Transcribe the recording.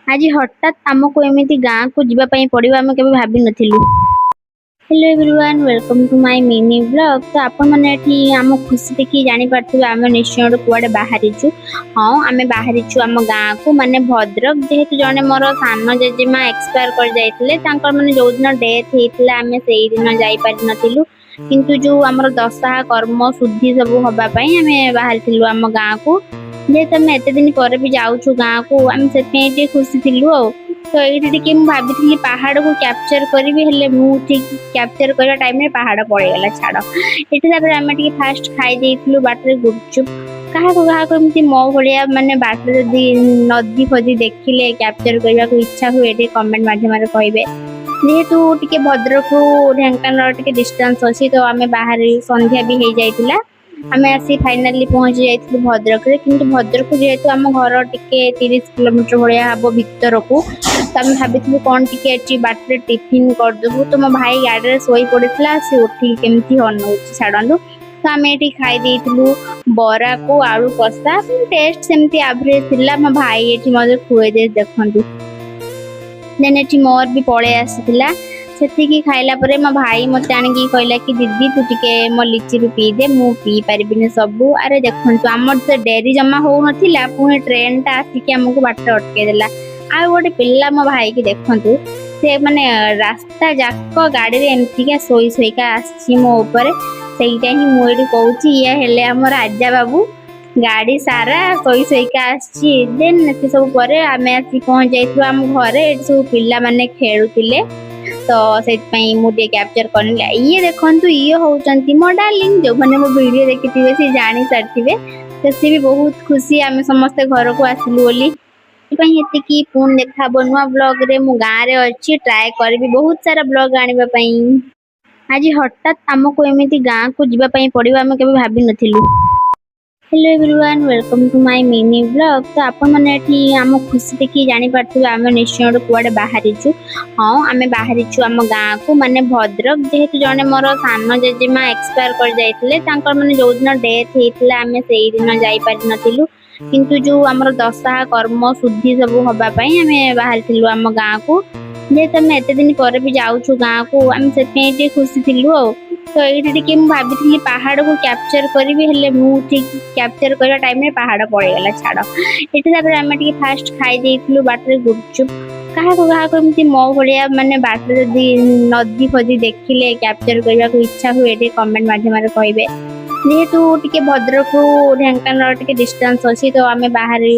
आज हठात आमको एमती गाँ को जीवाई पड़ो आम के भाव नथिलु। Hello everyone, welcome to my mini blog. तो आपण मैंने आम खुशी देखिए जानी पार्थिबे आम निश्चय गोटे कुआडे बाहरीचु। हाँ, आम बाहरीचु आम गाँ को माने भद्रक। जेहेतु जने मोर सान जेजेमा एक्सपायर कर जाइतिले, तांकर माने जो दिन डेथ हेतिला आमे सेई दिन जाई पारि नथिलु। किंतु जो आमर दशा कर्म शुद्धि सब हबा पई आमे बाहरीथिलु आम गाँ को। जेहेतु आम एते दिन पर भी जाउछु गाँ को, आम से खुशी थिलु। तो ये भाभी पहाड़ को कैप्चर करी मु ठीक कैप्चर करने टाइम रे पहाड़ पड़ेगा छाड़ ये आम फास्ट खाई देलु बाटर गुपचुप। क्या एमती मो भाया मानने बाटर जदि नदी फदी देखिले कैप्चर करने को इच्छा हुए कमेंट मध्यम कहे। जेहेतु टी भद्रक ढेंकानाल डिस्टेंस अच्छी तो आम बाहर संध्या भी हो जाइला। आम आसी फाइनाली पहुंची जाइलु भद्रक रे। किंतु भद्रक जेहेतु आम घर टिके 30 किलोमीटर भाया हम भीतर को, तो आम भाभी कौन टे बाटर टिफिन करदेबू। तो मो भाई गाड़ी शोई पड़ा सी उठी केमती अनौ छाड़ू। तो आम ये खाई बरा को आलू कषा। टेस्ट सेमती एवरेज थिला। मो भाई ये मत खुए दे देखु। देन ये मोर भी पड़े आसाला। से खाइला परे मो भाई मत आनिकी कहला कि दीदी तू टिके मो लिची रू पी दे, मु पी पारिबिनी सबू। अरे देखु आम तो डेरी जमा हो नाला, पुणी ट्रेन टा आसिक आमको बाट अटके देला। आ गोटे पिला मो भाई की देखु से माने रास्ता जाक गाड़ी रे एमतीका सोई सोईका आसी मो ऊपर। सेटा ही मुझे कहूँ ये हेले आम राजा बाबू गाड़ी सारा सोई सोईका आसी। देन ये सब पर आम आसी पहुंच जाइलु आम घरे। सब पिला माने खेलुतिले, तो से मुझे कैप्चर करने ये देखु ये होती मो डार्लिंग। जो मैंने मो वीडियो देखी थे जानी सारी तो सी भी बहुत खुशी आम समस्ते घर को आसलु बोली। ये पुणी देखा नुआ ब्लॉग रे मु गाँव रे अच्छी ट्राए करी बहुत सारा ब्लॉग आने। आज हठात आमको एमती गाँ को जीवाई पड़ो आम के भाव नथिलु। Hello everyone, welcome to my mini blog. तो आपण मैंने आम खुशी देखिए जानी पार्थिबे आम निश्चय गोटे कुआडे बाहरीचु। हाँ, आम बाहरीचु आम गाँ को माने भद्रक। जेहेतु जने मोर सान जेजेमा एक्सपायर कर जाइतिले, तांकर माने जो दिन डेथ हेतिला आमे सेई दिन जाई पारि नथिलु। किंतु जो आमर दशा कर्म शुद्धि सब हबा पई आमे बाहरीथिलु आम गाँ को। जेहेतु आम एते दिन पर भी जाउछु गाँ को, आम से खुशी थिलु। तो ये भाभी पहाड़ को कैप्चर करी मु ठीक कैप्चर करने टाइम रे पहाड़ पड़ेगा छाड़ ये आम फास्ट खाई देलु बाटर गुपचुप। क्या एमती मो भाया मानने बाटर जदि नदी फदी देखिले कैप्चर करने को इच्छा हुए कमेंट मध्यम कहे। जेहेतु टी भद्रक ढेंकानाल डिस्टेंस अच्छी तो आम बाहर